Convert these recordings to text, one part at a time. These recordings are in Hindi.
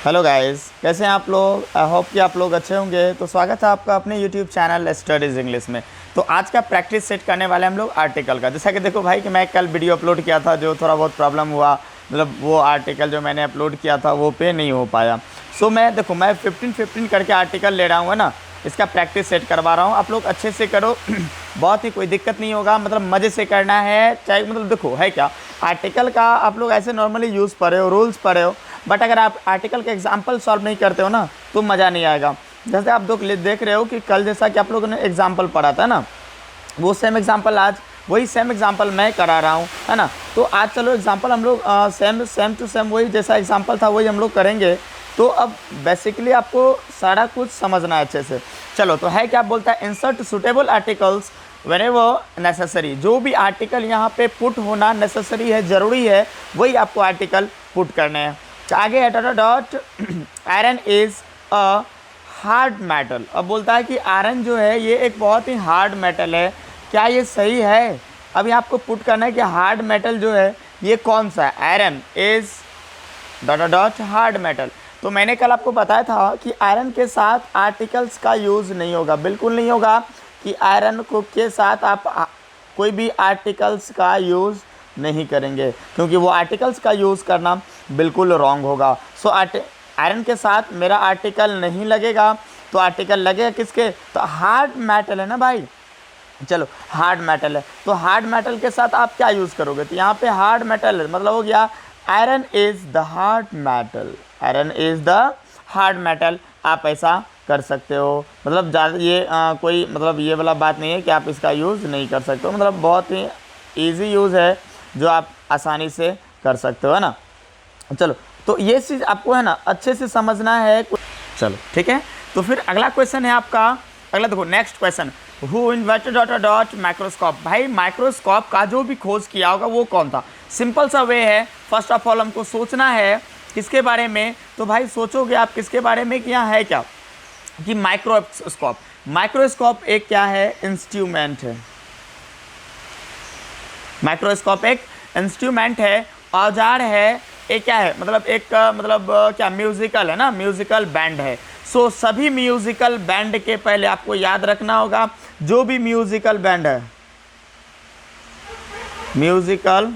हेलो गाइस, कैसे हैं आप लोग। आई होप कि आप लोग अच्छे होंगे। तो स्वागत है आपका अपने यूट्यूब चैनल स्टडीज़ इंग्लिश में। तो आज का प्रैक्टिस सेट करने वाले हम लोग आर्टिकल का। जैसा कि देखो भाई कि मैं कल वीडियो अपलोड किया था, जो थोड़ा बहुत प्रॉब्लम हुआ, मतलब वो आर्टिकल जो मैंने अपलोड किया था वो पे नहीं हो पाया। सो मैं 15 करके आर्टिकल ले रहा हूँ, है ना। इसका प्रैक्टिस सेट करवा रहा हूँ, आप लोग अच्छे से करो। बहुत ही कोई दिक्कत नहीं होगा, मतलब मज़े से करना है। चाहे मतलब देखो है क्या, आर्टिकल का आप लोग ऐसे नॉर्मली यूज़ पढ़े हो, रूल्स पढ़े हो, बट अगर आप आर्टिकल का एग्जाम्पल सॉल्व नहीं करते हो ना तो मज़ा नहीं आएगा। जैसे आप देख रहे हो कि कल जैसा कि आप लोगों ने एग्जाम्पल पढ़ा था ना, वो सेम एग्जाम्पल आज वही सेम एग्जाम्पल मैं करा रहा हूँ, है ना। तो आज चलो एग्जाम्पल हम लोग सेम टू सेम वही जैसा एग्जाम्पल था वही हम लोग करेंगे। तो अब बेसिकली आपको सारा कुछ समझना है अच्छे से। चलो, तो है क्या बोलता है, insert suitable articles whenever necessary. जो भी आर्टिकल यहाँ पे पुट होना नेसेसरी है, ज़रूरी है, वही आपको आर्टिकल पुट करने हैं। आगे है dot iron is a hard metal. अब बोलता है कि आयरन जो है ये एक बहुत ही हार्ड मेटल है। क्या ये सही है? अभी आपको पुट करना है कि हार्ड मेटल जो है ये कौन सा है। Iron is dot hard metal. तो मैंने कल आपको बताया था कि आयरन के साथ आर्टिकल्स का यूज़ नहीं होगा, बिल्कुल नहीं होगा कि आयरन को के साथ आप कोई भी आर्टिकल्स का यूज़ नहीं करेंगे, क्योंकि वो आर्टिकल्स का यूज़ करना बिल्कुल रॉन्ग होगा। सो आयरन के साथ मेरा आर्टिकल नहीं लगेगा, तो आर्टिकल लगेगा किसके, तो हार्ड मेटल है ना भाई। चलो, हार्ड मेटल है तो हार्ड मेटल के साथ आप क्या यूज़ करोगे, तो यहाँ पे हार्ड मेटल है मतलब हो गया iron is the hard metal. Iron is the hard metal. आप ऐसा कर सकते हो, मतलब ज़्यादा ये कोई मतलब ये वाला बात नहीं है कि आप इसका यूज़ नहीं कर सकते हो, मतलब बहुत ही ईजी यूज़ है जो आप आसानी से कर सकते हो, है ना। चलो, तो ये चीज़ आपको है ना अच्छे से समझना है। चलो ठीक है, तो फिर अगला क्वेश्चन है आपका। अगला देखो, next question, who invented dot microscope. भाई माइक्रोस्कोप का जो भी खोज किया होगा वो कौन था। सिंपल सा वे है, फर्स्ट ऑफ ऑल हमको सोचना है किसके बारे में। तो भाई सोचोगे आप किसके बारे में कि यहाँ है क्या कि माइक्रोस्कोप। माइक्रोस्कोप एक क्या है, इंस्ट्रूमेंट है। माइक्रोस्कोप एक इंस्ट्रूमेंट है, औजार है। एक क्या है, मतलब एक क्या म्यूजिकल है ना, म्यूजिकल बैंड है। सो सभी म्यूजिकल बैंड के पहले आपको याद रखना होगा, जो भी म्यूजिकल बैंड है, म्यूजिकल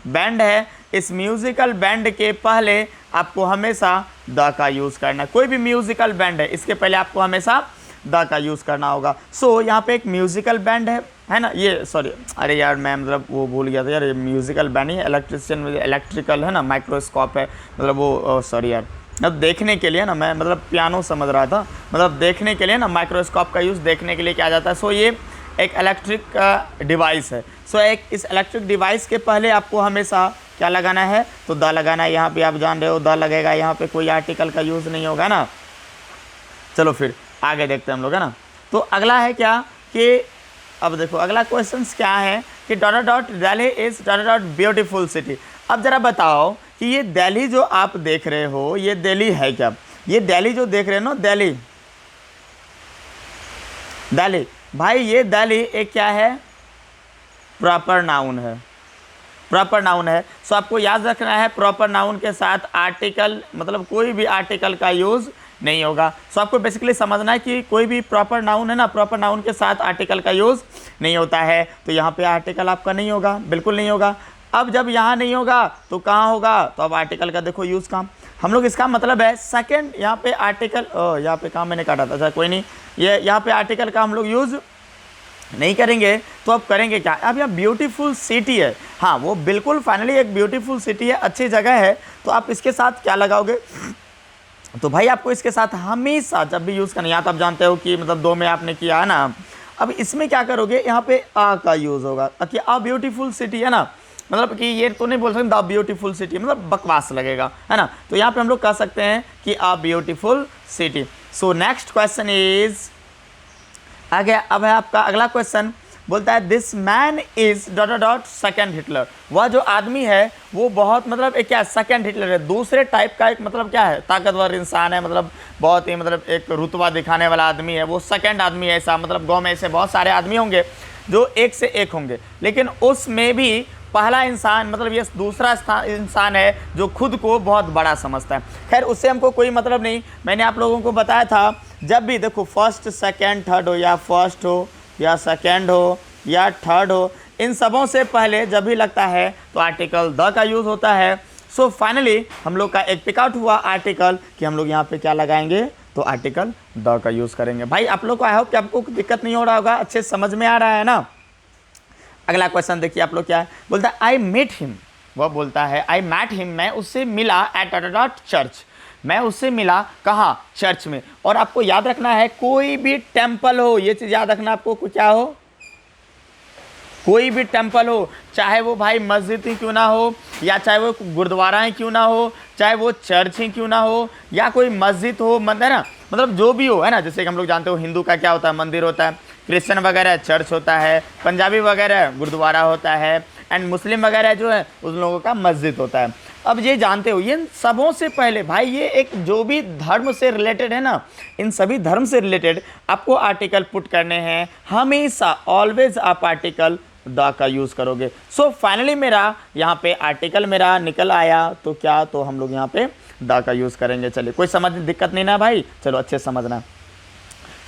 बैंड है, इस म्यूजिकल बैंड के पहले आपको हमेशा द का यूज़ करना है। कोई भी म्यूजिकल बैंड है इसके पहले आपको हमेशा द का यूज़ करना होगा। सो यहाँ पे एक म्यूजिकल बैंड है ना, ये सॉरी, अरे यार मैं मतलब वो भूल गया था यार, ये म्यूजिकल बैंड ही है, इलेक्ट्रिशियन इलेक्ट्रिकल है ना, माइक्रोस्कोप है, मतलब वो सॉरी यार, अब देखने के लिए ना मैं मतलब पियानो समझ रहा था, मतलब देखने के लिए ना माइक्रोस्कोप का यूज़ देखने के लिए किया जाता है। सो ये एक इलेक्ट्रिक डिवाइस है। सो एक इस इलेक्ट्रिक डिवाइस के पहले आपको हमेशा क्या लगाना है, तो द लगाना है। यहाँ पे आप जान रहे हो द लगेगा, यहाँ पे कोई आर्टिकल का यूज़ नहीं होगा ना। चलो फिर आगे देखते हैं हम लोग, है ना। तो अगला है क्या कि अब देखो अगला क्वेश्चन क्या है कि dot Delhi is dot beautiful city. अब ज़रा बताओ कि ये दिल्ली जो आप देख रहे हो ये दिल्ली है क्या। ये दिल्ली जो देख रहे हो ना, दिल्ली दिल्ली भाई, ये दिल्ली एक क्या है, प्रॉपर नाउन है। प्रॉपर नाउन है। सो आपको याद रखना है प्रॉपर नाउन के साथ आर्टिकल, मतलब कोई भी आर्टिकल का यूज़ नहीं होगा। सो आपको बेसिकली समझना है कि कोई भी प्रॉपर नाउन है ना, प्रॉपर नाउन के साथ आर्टिकल का यूज़ नहीं होता है। तो यहाँ पे आर्टिकल आपका नहीं होगा, बिल्कुल नहीं होगा। अब जब यहाँ नहीं होगा तो कहाँ होगा, तो अब आर्टिकल का देखो यूज़ काम हम लोग, इसका मतलब है सेकेंड यहाँ पे आर्टिकल, यहाँ पे काम मैंने काटा था, अच्छा कोई नहीं, ये यहाँ पे आर्टिकल का हम लोग यूज़ नहीं करेंगे। तो अब करेंगे क्या, अब यहाँ ब्यूटीफुल सिटी है, हाँ वो बिल्कुल फाइनली एक ब्यूटीफुल सिटी है, अच्छी जगह है। तो आप इसके साथ क्या लगाओगे, तो भाई आपको इसके साथ हमेशा जब भी यूज़ करना, यहाँ तो आप जानते हो कि मतलब दो में आपने किया है ना। अब इसमें क्या करोगे, यहाँ पे आ का यूज़ होगा कि आ ब्यूटीफुल सिटी है ना, मतलब कि ये तो नहीं बोल सकते द ब्यूटीफुल सिटी, मतलब बकवास लगेगा, है ना। तो यहाँ पे हम लोग कह सकते हैं कि a beautiful city. So next question is आगे, अब है आपका अगला क्वेश्चन, बोलता है this man is dot second Hitler. वह जो आदमी है वो बहुत मतलब एक क्या, सेकेंड हिटलर है, दूसरे टाइप का एक मतलब क्या है, ताकतवर इंसान है, मतलब बहुत ही मतलब एक रुतबा दिखाने वाला आदमी है, वो सेकेंड आदमी है ऐसा। मतलब गांव में ऐसे बहुत सारे आदमी होंगे जो एक से एक होंगे, लेकिन उसमें भी पहला इंसान मतलब ये दूसरा इंसान है जो खुद को बहुत बड़ा समझता है। खैर उससे हमको कोई मतलब नहीं। मैंने आप लोगों को बताया था जब भी देखो फर्स्ट सेकंड थर्ड हो या फर्स्ट हो या सेकंड हो या थर्ड हो, इन सबों से पहले जब भी लगता है तो आर्टिकल द का यूज़ होता है। सो फाइनली हम लोग का एक पिकआउट हुआ आर्टिकल कि हम लोग यहाँ पे क्या लगाएंगे, तो आर्टिकल द का यूज़ करेंगे। भाई आप लोग को आई होप कि आपको दिक्कत नहीं हो रहा होगा, अच्छे समझ में आ रहा है ना। अगला क्वेश्चन देखिए आप लोग क्या है, बोलता है आई मेट हिम, वह बोलता है आई मैट हिम, मैं उससे मिला एट चर्च, मैं उससे मिला कहाँ, चर्च में। और आपको याद रखना है कोई भी टेम्पल हो, ये चीज़ याद रखना आपको, क्या हो, कोई भी टेम्पल हो, चाहे वो भाई मस्जिद ही क्यों ना हो, या चाहे वो गुरुद्वारा ही क्यों ना हो, चाहे वो चर्च ही क्यों ना हो, या कोई मस्जिद हो, मंदिर ना, मतलब जो भी हो, है ना। जैसे कि हम लोग जानते हो हिंदू का क्या होता है, मंदिर होता है, क्रिश्चियन वगैरह चर्च होता है, पंजाबी वगैरह गुरुद्वारा होता है, एंड मुस्लिम वगैरह जो है उन लोगों का मस्जिद होता है। अब ये जानते हो ये सबों से पहले भाई ये एक जो भी धर्म से रिलेटेड है ना, इन सभी धर्म से रिलेटेड आपको आर्टिकल पुट करने हैं हमेशा, ऑलवेज आप आर्टिकल द का यूज़ करोगे। सो फाइनली मेरा यहाँ पे आर्टिकल मेरा निकल आया, तो क्या, तो हम लोग यहाँ पे द का यूज़ करेंगे। चलिए कोई समझ दिक्कत नहीं ना भाई, चलो अच्छे समझना।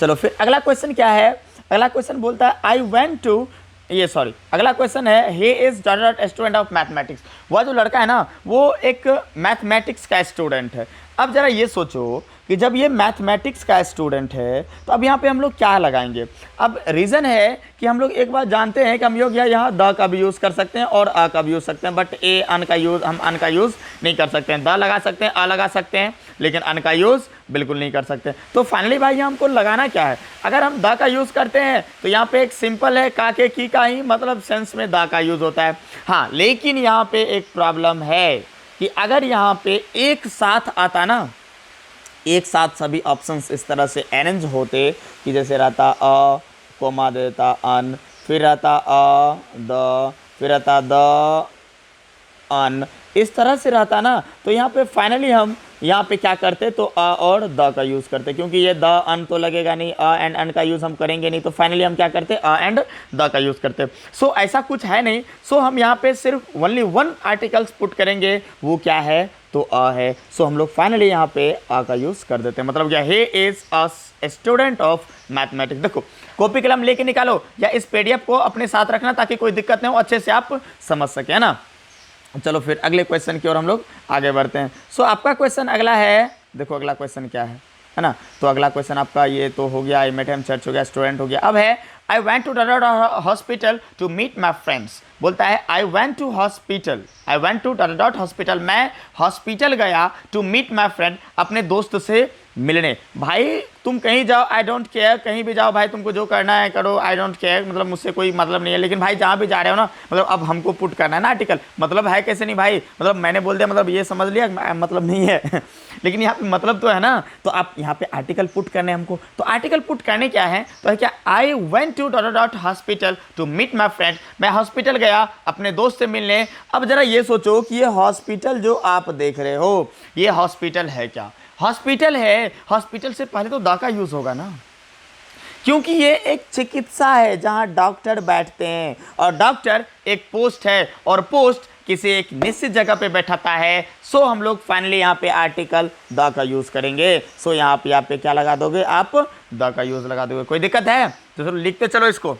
चलो फिर अगला क्वेश्चन क्या है, अगला क्वेश्चन बोलता है आई वेंट टू, ये सॉरी अगला क्वेश्चन है he is student of mathematics, वह जो लड़का है ना वो एक मैथमेटिक्स का स्टूडेंट है। अब जरा ये सोचो कि जब ये मैथमेटिक्स का स्टूडेंट है तो अब यहाँ पे हम लोग क्या लगाएंगे। अब रीज़न है कि हम लोग एक बार जानते हैं कि हम लोग यहाँ द का भी यूज़ कर सकते हैं और अ का भी यूज़ सकते हैं, बट ए अन का यूज़ हम अन का यूज़ नहीं कर सकते हैं। द लगा सकते हैं, अ लगा सकते हैं, लेकिन अन का यूज़ बिल्कुल नहीं कर सकते। तो फाइनली भाई हमको लगाना क्या है, अगर हम द का यूज़ करते हैं तो यहाँ पे एक सिंपल है का के की का ही मतलब सेंस में द का यूज़ होता है। हाँ लेकिन यहाँ पे एक प्रॉब्लम है कि अगर यहाँ पे एक साथ आता ना, एक साथ सभी ऑप्शंस इस तरह से अरेंज होते कि जैसे रहता अ कोमा देता अन, फिर रहता अ द, फिर रहता द अन, इस तरह से रहता ना, तो यहाँ पे फाइनली हम यहाँ पे क्या करते, तो अ और द का यूज़ करते, क्योंकि ये द अन तो लगेगा नहीं, अ एंड अन का यूज़ हम करेंगे नहीं, तो फाइनली हम क्या करते, अ एंड द का यूज़ करते। सो ऐसा कुछ है नहीं। सो हम यहाँ पे सिर्फ ओनली वन आर्टिकल्स पुट करेंगे, वो क्या है, तो अ है। सो हम लोग फाइनली यहाँ पे अ का यूज़ कर देते हैं। मतलब क्या, he is a student of mathematics. देखो कॉपी कलम लेके निकालो या इस पीडीएफ को अपने साथ रखना ताकि कोई दिक्कत नहीं हो, अच्छे से आप समझ सके, है ना। चलो फिर अगले क्वेश्चन की ओर हम लोग आगे बढ़ते हैं। सो आपका क्वेश्चन अगला है, देखो अगला क्वेश्चन क्या है ना। तो अगला क्वेश्चन आपका ये तो हो गया, आई मेट हिम चर्च हो गया, स्टूडेंट हो गया। अब है I went to hospital to meet my friends. बोलता है I went to hospital, I went to hospital, मैं हॉस्पिटल गया टू मीट माई फ्रेंड, अपने दोस्त से मिलने। भाई तुम कहीं जाओ, आई डोंट केयर, कहीं भी जाओ भाई, तुमको जो करना है करो, आई डोंट केयर, मतलब मुझसे कोई मतलब नहीं है। लेकिन भाई जहाँ भी जा रहे हो ना, मतलब अब हमको पुट करना है ना आर्टिकल, मतलब है कैसे नहीं भाई, मतलब मैंने बोल दिया मतलब ये समझ लिया मतलब नहीं है लेकिन यहाँ पे मतलब तो है ना। तो आप यहाँ पे आर्टिकल पुट करने हमको, तो आर्टिकल पुट करने क्या है, तो है क्या, I went to hospital to meet my friend, मैं हॉस्पिटल गया अपने दोस्त से मिलने। अब जरा ये सोचो कि ये हॉस्पिटल जो आप देख रहे हो ये हॉस्पिटल है क्या, हॉस्पिटल है, हॉस्पिटल से पहले तो द का यूज होगा ना, क्योंकि ये एक चिकित्सा है जहां डॉक्टर बैठते हैं, और डॉक्टर एक पोस्ट है, और पोस्ट किसी एक निश्चित जगह पे बैठाता है। सो हम लोग फाइनली यहाँ पे आर्टिकल द का यूज करेंगे। सो यहाँ पे क्या लगा दोगे आप, द का यूज लगा दोगे। कोई दिक्कत है तो चलो लिखते चलो इसको।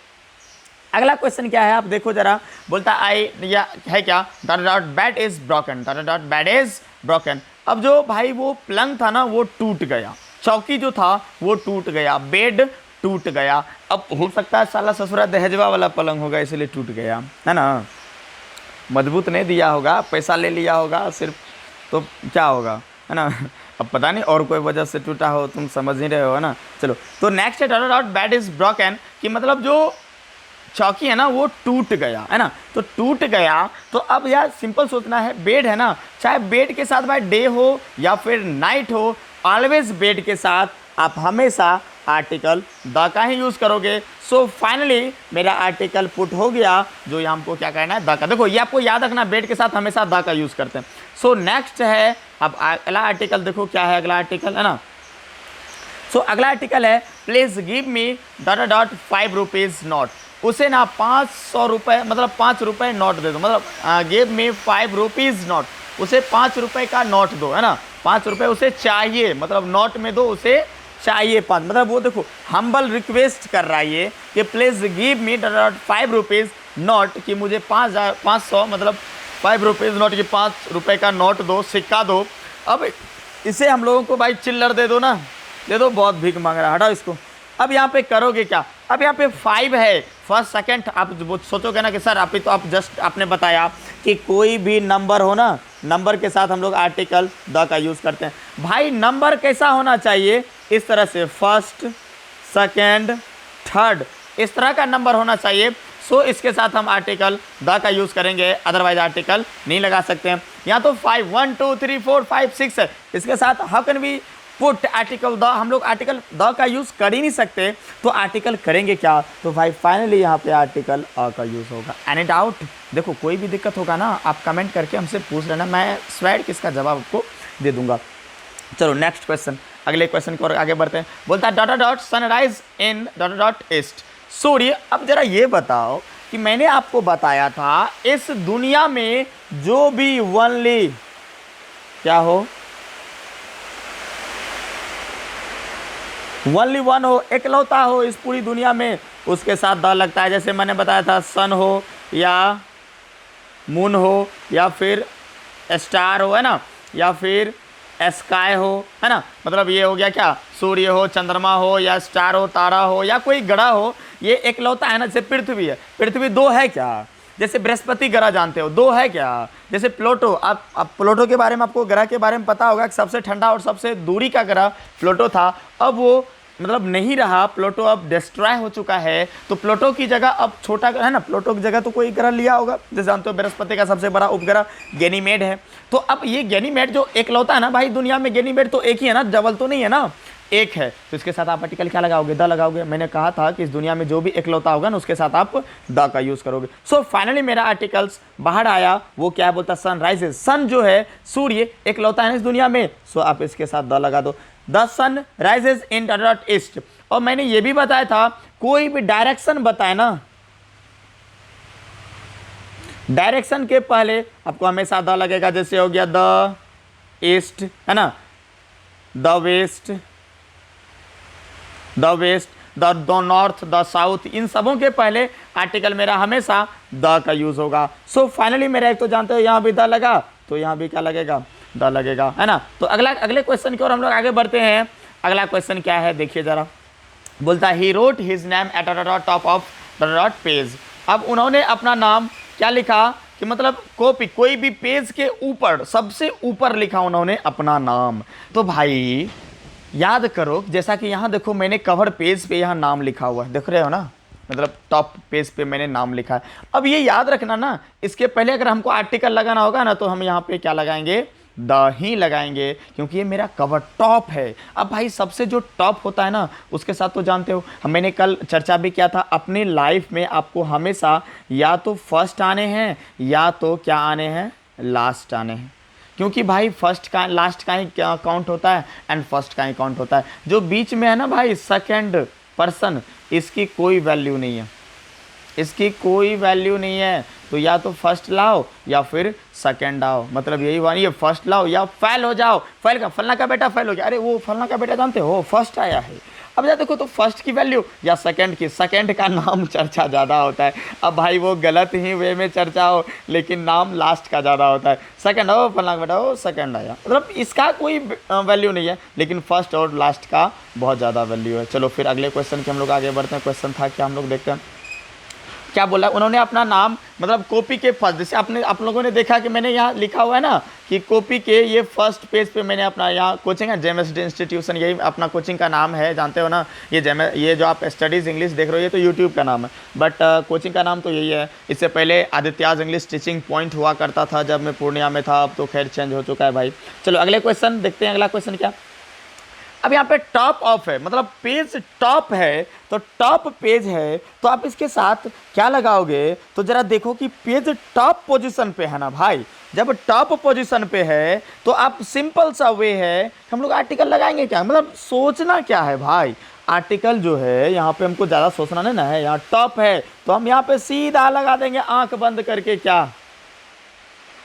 अगला क्वेश्चन क्या है आप देखो जरा, बोलता आई या है क्या, bat is broken, bat is broken. अब जो भाई वो पलंग था ना वो टूट गया, चौकी जो था वो टूट गया, बेड टूट गया। अब हो सकता है साला ससुरा दहेजवा वाला पलंग होगा इसलिए टूट गया, है ना, मजबूत नहीं दिया होगा, पैसा ले लिया होगा सिर्फ, तो क्या होगा, है ना। अब पता नहीं और कोई वजह से टूटा हो, तुम समझ नहीं रहे हो, है ना। चलो तो नेक्स्ट है बैट इज ब्रोकन, कि मतलब जो चौकी है ना वो टूट गया, है ना, तो टूट गया। तो अब यार सिंपल सोचना है, बेड है ना, चाहे बेड के साथ भाई डे हो या फिर नाइट हो, ऑलवेज बेड के साथ आप हमेशा आर्टिकल द का ही यूज़ करोगे। सो फाइनली मेरा आर्टिकल पुट हो गया, जो ये हमको क्या करना है, द का। देखो ये आपको याद रखना, बेड के साथ हमेशा द का यूज़ करते हैं। सो नेक्स्ट है, अब अगला आर्टिकल देखो क्या है, अगला आर्टिकल है ना। सो अगला आर्टिकल है please give me 5 rupees note. उसे ना 500 रुपये मतलब 5 रुपये नोट दे दो, मतलब गिव मी 5 रुपीज़ नोट, उसे 5 रुपये का नोट दो, है ना, 5 रुपये उसे चाहिए, मतलब नोट में दो, उसे चाहिए 5, मतलब वो देखो हम्बल रिक्वेस्ट कर रहा है ये कि please give me 5 rupees note, कि मुझे 500 मतलब 5 रुपीज़ नोट की 5 रुपये का नोट दो, सिक्का दो। अब इसे हम लोगों को भाई चिल्लर दे दो ना, दे दो, बहुत भीख मांग रहा है, हटाओ इसको। अब यहाँ पे करोगे क्या, अब यहाँ पे 5 है, फर्स्ट सेकंड, आप सोचोगे ना कि सर अभी तो आप जस्ट आपने बताया कि कोई भी नंबर हो ना, नंबर के साथ हम लोग आर्टिकल द का यूज़ करते हैं। भाई नंबर कैसा होना चाहिए, इस तरह से फर्स्ट सेकंड थर्ड, इस तरह का नंबर होना चाहिए। सो इसके साथ हम आर्टिकल द का यूज़ करेंगे, अदरवाइज आर्टिकल नहीं लगा सकते हैं। यहाँ तो 5 1 2 3 4 5 6 है, इसके साथ how can we put article the, हम लोग आर्टिकल द का यूज़ कर ही नहीं सकते, तो आर्टिकल करेंगे क्या, तो भाई फाइनली यहाँ पे आर्टिकल अ का यूज़ होगा। एनी डाउट, देखो कोई भी दिक्कत होगा ना आप कमेंट करके हमसे पूछ लेना, मैं स्लाइड किसका जवाब आपको दे दूंगा। चलो नेक्स्ट क्वेश्चन, अगले क्वेश्चन को आगे बढ़ते हैं। बोलता है dot dot sunrise in dot dot east सूर्य। अब जरा ये बताओ कि मैंने आपको बताया था इस दुनिया में जो भी ओनली क्या हो, ओनली वन हो, एकलौता हो इस पूरी दुनिया में, उसके साथ द लगता है। जैसे मैंने बताया था सन हो या मून हो या फिर स्टार हो, है ना, या फिर स्काई हो, है ना, मतलब ये हो गया क्या, सूर्य हो, चंद्रमा हो या स्टार हो, तारा हो या कोई ग्रह हो, ये एकलौता है ना। जैसे पृथ्वी है, पृथ्वी 2 है क्या, जैसे बृहस्पति ग्रह जानते हो 2 है क्या, जैसे प्लूटो, आप प्लूटो के बारे में आपको ग्रह के बारे में पता होगा कि सबसे ठंडा और सबसे दूरी का ग्रह प्लूटो था, अब वो मतलब नहीं रहा, प्लूटो अब डिस्ट्रॉय हो चुका है, तो प्लूटो की जगह अब छोटा है ना, प्लूटो की जगह तो कोई ग्रह लिया होगा, जैसे जानते हो बृहस्पति का सबसे बड़ा उपग्रह गैनीमेड है। तो अब ये गैनीमेड जो एकलौता है ना भाई दुनिया में, गैनीमेड तो एक ही है ना, डबल तो नहीं है ना, एक है, तो इसके साथ आप आर्टिकल क्या लगाओगे, द लगाओगे। मैंने कहा था कि इस दुनिया में जो भी एकलौता होगा ना उसके साथ आप द का यूज करोगे। सो फाइनली मेरा आर्टिकल्स बाहर आया, वो क्या बोलता, सन राइजेस, सन जो है सूर्य एकलौता है ना इस दुनिया में, सो आप इसके साथ द लगा दो, the sun rises in the east. और मैंने ये भी बताया था कोई भी डायरेक्शन बताए ना, डायरेक्शन के पहले आपको हमेशा द लगेगा, जैसे हो गया द ईस्ट, है ना, the west, the west, the north, the south, इन सबों के पहले आर्टिकल मेरा हमेशा द का यूज होगा। सो फाइनली मेरा एक तो जानते हो यहाँ भी द लगा, तो यहाँ भी क्या लगेगा, द लगेगा, है ना। तो अगले क्वेश्चन की ओर हम लोग आगे बढ़ते हैं। अगला क्वेश्चन क्या है देखिए जरा, बोलता है he wrote his name at top of dot page. अब उन्होंने अपना नाम क्या लिखा कि मतलब कॉपी, कोई भी पेज के ऊपर सबसे ऊपर लिखा उन्होंने अपना नाम। तो भाई याद करो, जैसा कि यहाँ देखो मैंने कवर पेज पे यहाँ नाम लिखा हुआ है, देख रहे हो ना, मतलब टॉप पेज पे मैंने नाम लिखा है। अब ये याद रखना ना, इसके पहले अगर हमको आर्टिकल लगाना होगा ना तो हम यहाँ पे क्या लगाएंगे, द ही लगाएंगे, क्योंकि ये मेरा कवर टॉप है। अब भाई सबसे जो टॉप होता है ना उसके साथ तो जानते हो, मैंने कल चर्चा भी किया था, अपनी लाइफ में आपको हमेशा या तो फर्स्ट आने हैं या तो क्या आने हैं, लास्ट आने हैं। क्योंकि भाई फर्स्ट का लास्ट का ही काउंट होता है एंड फर्स्ट का ही काउंट होता है। जो बीच में है ना भाई सेकंड पर्सन, इसकी कोई वैल्यू नहीं है, इसकी कोई वैल्यू नहीं है। तो या तो फर्स्ट लाओ या फिर सेकंड आओ, मतलब यही हुआ, ये फर्स्ट लाओ या फेल हो जाओ। फेल का, फलना का बेटा फेल हो गया, अरे वो फलना का बेटा जानते हो फर्स्ट आया है। अब या देखो तो फर्स्ट की वैल्यू या सेकंड की, सेकंड का नाम चर्चा ज़्यादा होता है। अब भाई वो गलत ही वे में चर्चा हो, लेकिन नाम लास्ट का ज़्यादा होता है। सेकंड हो फलना का बेटा हो, सेकंड आया, मतलब इसका कोई वैल्यू नहीं है, लेकिन फर्स्ट और लास्ट का बहुत ज़्यादा वैल्यू है। चलो फिर अगले क्वेश्चन के हम लोग आगे बढ़ते हैं। क्वेश्चन था क्या, हम लोग देखते हैं क्या बोला उन्होंने, अपना नाम मतलब कॉपी के फर्स्ट, जैसे आप लोगों ने देखा कि मैंने यहाँ लिखा हुआ है ना कि कॉपी के ये फर्स्ट पेज पे मैंने अपना यहाँ कोचिंग है जेएमएसडी इंस्टीट्यूशन, यही अपना कोचिंग का नाम है, जानते हो ना। ये जो आप स्टडीज़ इंग्लिश देख रहे हो ये तो यूट्यूब का नाम है, बट कोचिंग का नाम तो यही है। इससे पहले आदित्याज इंग्लिश टीचिंग पॉइंट हुआ करता था जब मैं पूर्णिया में था, अब तो खैर चेंज हो चुका है भाई। चलो अगले क्वेश्चन देखते हैं। अगला क्वेश्चन क्या, अब यहाँ पे टॉप ऑफ है, मतलब पेज टॉप है, तो टॉप पेज है तो आप इसके साथ क्या लगाओगे, तो जरा देखो कि पेज टॉप पोजीशन पे है ना भाई, जब टॉप पोजीशन पे है तो आप सिंपल सा वे है हम लोग आर्टिकल लगाएंगे क्या, मतलब सोचना क्या है भाई। आर्टिकल जो है यहाँ पे हमको ज़्यादा सोचना नहीं ना है, यहाँ टॉप है तो हम यहाँ पे सीधा लगा देंगे आंख बंद करके क्या,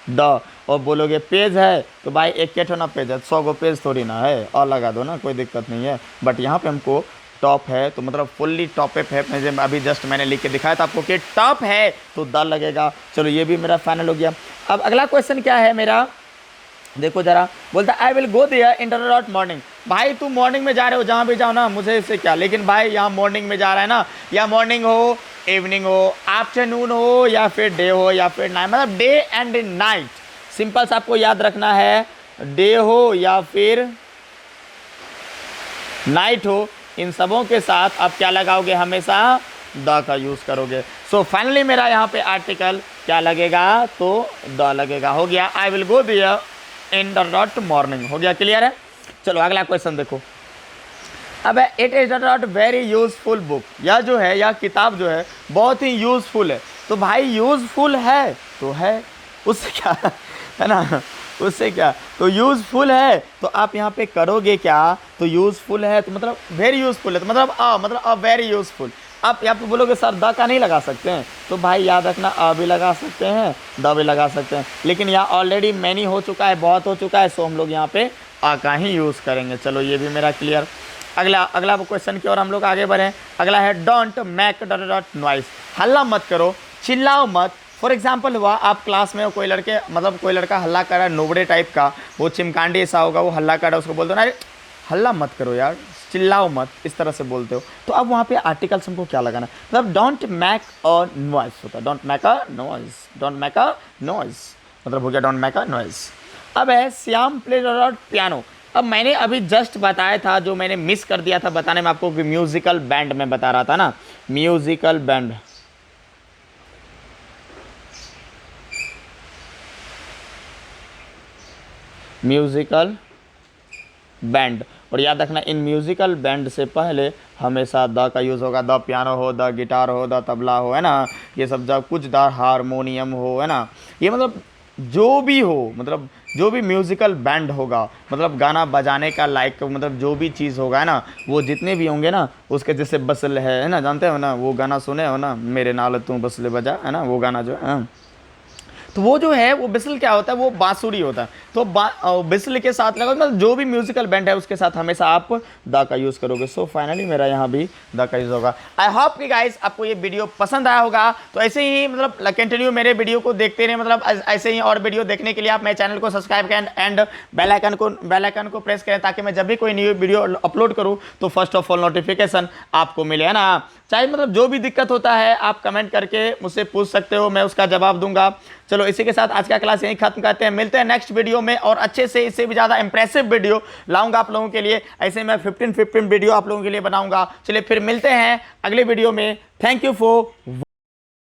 द। और बोलोगे पेज है तो भाई एक के ना पेज है, 100 गो पेज थोड़ी ना है, और लगा दो ना, कोई दिक्कत नहीं है। बट यहाँ पे हमको टॉप है तो मतलब फुल्ली टॉप पे है, मुझे अभी जस्ट मैंने लिख के दिखाया था आपको कि टॉप है तो द लगेगा। चलो ये भी मेरा फाइनल हो गया। अब अगला क्वेश्चन क्या है मेरा, देखो जरा, बोलता I will go there in the morning. भाई तू मॉर्निंग में जा रहे हो, जहाँ भी जाओ ना मुझे इससे क्या, लेकिन भाई यहाँ मॉर्निंग में जा रहा है ना, या मॉर्निंग हो, इवनिंग हो, आफ्टरनून हो, या फिर डे हो, या फिर नाइट, मतलब डे एंड नाइट। सिंपल सा आपको याद रखना है, डे हो या फिर नाइट हो, इन सबों के साथ आप क्या लगाओगे, हमेशा द का यूज़ करोगे। सो फाइनली मेरा यहाँ पे आर्टिकल क्या लगेगा, तो द लगेगा। हो गया, I will go there in the dot morning. हो गया, क्लियर है। चलो अगला क्वेश्चन देखो। अब it is not very useful book, यह जो है यह किताब जो है बहुत ही यूज़फुल है। तो भाई यूज़फुल है तो है, उससे क्या है ना, उससे क्या, तो यूज़फुल है तो आप यहाँ पे करोगे क्या, तो यूज़फुल है तो मतलब वेरी यूज़फुल है तो मतलब अ वेरी यूज़फुल। आप यहाँ पे बोलोगे सर द का नहीं लगा सकते हैं, तो भाई याद रखना अ भी लगा सकते हैं, द भी लगा सकते हैं, लेकिन यहाँ ऑलरेडी मैनी हो चुका है, बहुत हो चुका है, सो हम लोग यहाँ पे अ का ही यूज़ करेंगे। चलो ये भी मेरा क्लियर। अगला क्वेश्चन की ओर हम लोग आगे बढ़ें। अगला है don't make dot dot noise, हल्ला मत करो, चिल्लाओ मत। फॉर एग्जाम्पल हुआ आप क्लास में हो, कोई लड़का हल्ला कर रहा है, नोबड़े टाइप का, वो चिमकांडी ऐसा होगा, वो हल्ला कर रहा है, उसको बोलते हो ना अरे हल्ला मत करो यार, चिल्लाओ मत, इस तरह से बोलते हो। तो अब वहाँ पे आर्टिकल्स हमको क्या लगाना, मतलब डोंट मेक अ नॉइस होता है, don't make a noise, don't make a noise मतलब हो गया डोंट मेक अ नॉइस। अब है श्याम प्ले डॉट पियानो। अब मैंने अभी जस्ट बताया था, जो मैंने मिस कर दिया था बताने में आपको, कि म्यूजिकल बैंड में बता रहा था ना, म्यूजिकल बैंड, म्यूजिकल बैंड। और याद रखना इन म्यूजिकल बैंड से पहले हमेशा द का यूज़ होगा, द पियानो हो, द गिटार हो, द तबला हो, है ना, ये सब जब कुछ द हारमोनियम हो, है ना, ये मतलब जो भी हो, मतलब जो भी म्यूजिकल बैंड होगा, मतलब गाना बजाने का लायक, मतलब जो भी चीज़ होगा, है ना, वो जितने भी होंगे ना, उसके जैसे बसले है ना, जानते हो ना, वो गाना सुने हो ना, मेरे नाल तू बसले बजा, है ना, वो गाना जो है, तो वो जो है वो बिसल क्या होता है, वो बांसुरी होता है। तो बिसल के साथ लगा, मतलब जो भी म्यूजिकल बैंड है उसके साथ हमेशा आप द का यूज़ करोगे। सो फाइनली मेरा यहाँ भी द का यूज़ होगा। आई होप कि गाइस आपको ये वीडियो पसंद आया होगा। तो ऐसे ही मतलब कंटिन्यू मेरे वीडियो को देखते रहे, मतलब ऐसे ही और वीडियो देखने के लिए आप मेरे चैनल को सब्सक्राइब करें एंड बेल आइकन को प्रेस करें, ताकि मैं जब भी कोई न्यू वीडियो अपलोड करूँ तो फर्स्ट ऑफ ऑल नोटिफिकेशन आपको मिले, है ना। चाहे मतलब जो भी दिक्कत होता है आप कमेंट करके मुझसे पूछ सकते हो, मैं उसका जवाब दूंगा। चलो इसी के साथ आज का क्लास यहीं खत्म करते हैं, मिलते हैं नेक्स्ट वीडियो में, और अच्छे से इससे भी ज़्यादा इंप्रेसिव वीडियो लाऊंगा आप लोगों के लिए। ऐसे मैं 15 वीडियो आप लोगों के लिए बनाऊंगा। चलिए फिर मिलते हैं अगले वीडियो में। Thank you for